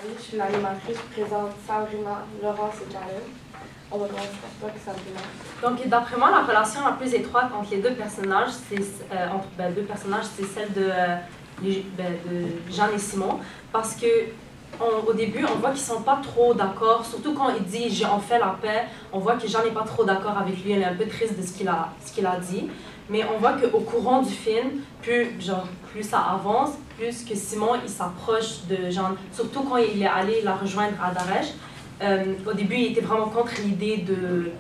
Je suis l'animatrice, je présente Sabrina, Laurence et Caleb. On va commencer par toi, Sabrina. Donc, d'après moi, la relation la plus étroite entre les deux personnages, c'est celle de Jeanne et Simon, parce que au début, on voit qu'ils sont pas trop d'accord, surtout quand il dit « j'ai en fait la paix », on voit que Jeanne n'est pas trop d'accord avec lui, elle est un peu triste de ce qu'il a dit. Mais on voit qu'au courant du film, plus ça avance, plus que Simon il s'approche de Jeanne, surtout quand il est allé la rejoindre à Darèche. Au début, il était vraiment contre l'idée de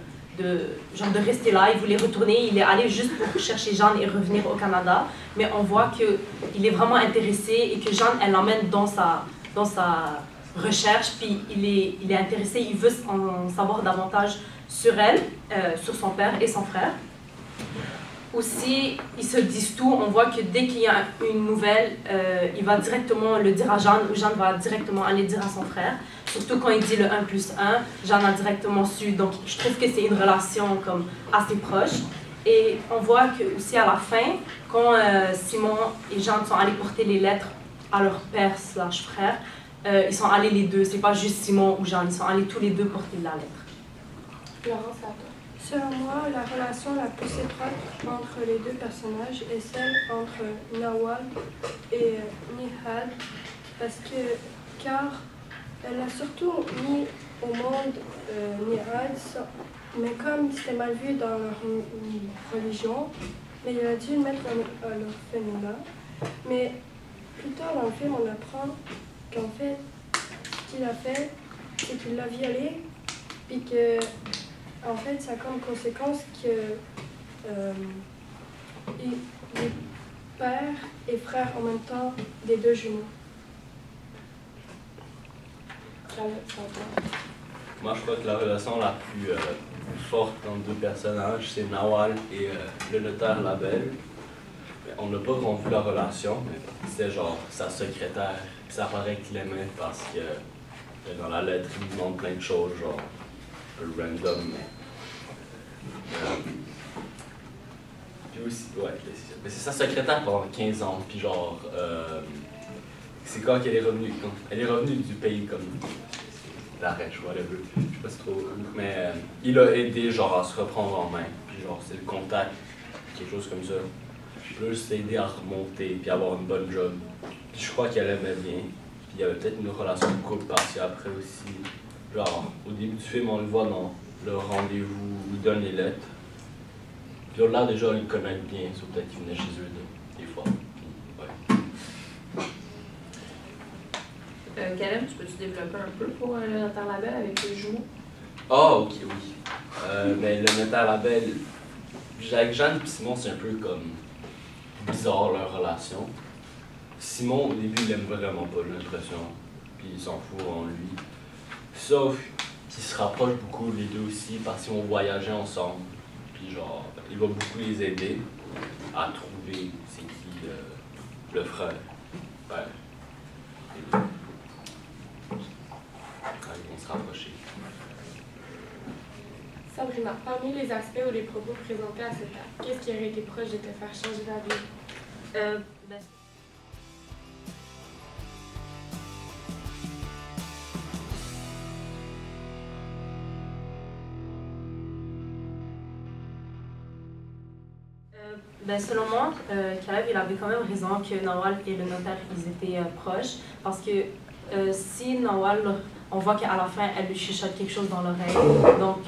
rester là, il voulait retourner, il est allé juste pour chercher Jeanne et revenir au Canada. Mais on voit qu'il est vraiment intéressé et que Jeanne, elle l'emmène dans sa recherche, puis il est intéressé, il veut en savoir davantage sur elle, sur son père et son frère. Aussi, ils se disent tout. On voit que dès qu'il y a une nouvelle, il va directement le dire à Jeanne, ou Jeanne va directement aller dire à son frère. Surtout quand il dit le 1 + 1, Jeanne a directement su. Donc, je trouve que c'est une relation comme assez proche. Et on voit que aussi à la fin, quand Simon et Jeanne sont allés porter les lettres à leur père/frère, ils sont allés les deux. C'est pas juste Simon ou Jeanne, ils sont allés tous les deux porter la lettre. Laurence, à toi. Selon moi, la relation la plus étroite entre les deux personnages est celle entre Nawal et Nihad, car elle a surtout mis au monde Nihad, mais comme c'était mal vu dans leur religion, mais il a dû le mettre à l'orphelinat. Mais plus tard dans le film, on apprend qu'en fait, ce qu'il a fait, c'est qu'il l'a violée, puis que en fait, ça a comme conséquence que il est père et frère en même temps des deux jumeaux. Moi, je crois que la relation la plus forte entre deux personnages, c'est Nawal et le notaire Labelle. On n'a pas rompu la relation, mais c'est genre sa secrétaire. Puis ça paraît qu'il l'aimait parce que dans la lettre, il lui demande plein de choses, genre un peu random, mais. Puis aussi, ouais, c'est sa secrétaire pendant 15 ans, puis genre. C'est quand qu'elle est revenue? Elle est revenue du pays comme. D'Arèche, whatever. Je sais pas si trop. Mais il a aidé genre à se reprendre en main, puis genre c'est le contact, quelque chose comme ça. Plus aider à remonter, puis avoir une bonne job. Puis je crois qu'elle aimait bien. Puis il y avait peut-être une relation de couple parce qu'après aussi, genre, au début du film, on le voit dans le rendez-vous où il donne les lettres. Puis là, déjà, ils le connaissent bien, sauf peut-être qu'il venait chez eux des fois. Puis, ouais. Caleb, tu peux-tu développer un peu pour le notaire Labelle avec les jumeaux? Ah, ok, oui. Mais le notaire Labelle, avec Jeanne et Simon, c'est un peu comme bizarre leur relation. Simon, au début, il l'aime vraiment pas, j'ai l'impression. Puis il s'en fout en lui. Sauf qu'ils se rapprochent beaucoup, les deux aussi, parce qu'ils vont voyager ensemble. Puis genre, il va beaucoup les aider à trouver c'est qui le frère. Père. Et deux. Ils vont se rapprocher. Sabrina, parmi les aspects ou les propos présentés à cette table, qu'est-ce qui aurait été proche de te faire changer d'avis? Selon moi, Caleb, il avait quand même raison que Nawal et le notaire, ils étaient proches. Parce que si Nawal, on voit qu'à la fin, elle lui chuchote quelque chose dans l'oreille. Donc,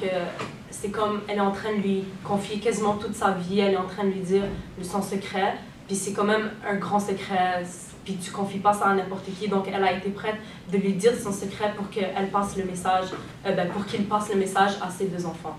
c'est comme elle est en train de lui confier quasiment toute sa vie. Elle est en train de lui dire son secret. puis c'est quand même un grand secret, puis tu confies pas ça à n'importe qui. Donc elle a été prête de lui dire son secret pour qu'elle passe le message, pour qu'il passe le message à ses 2 enfants.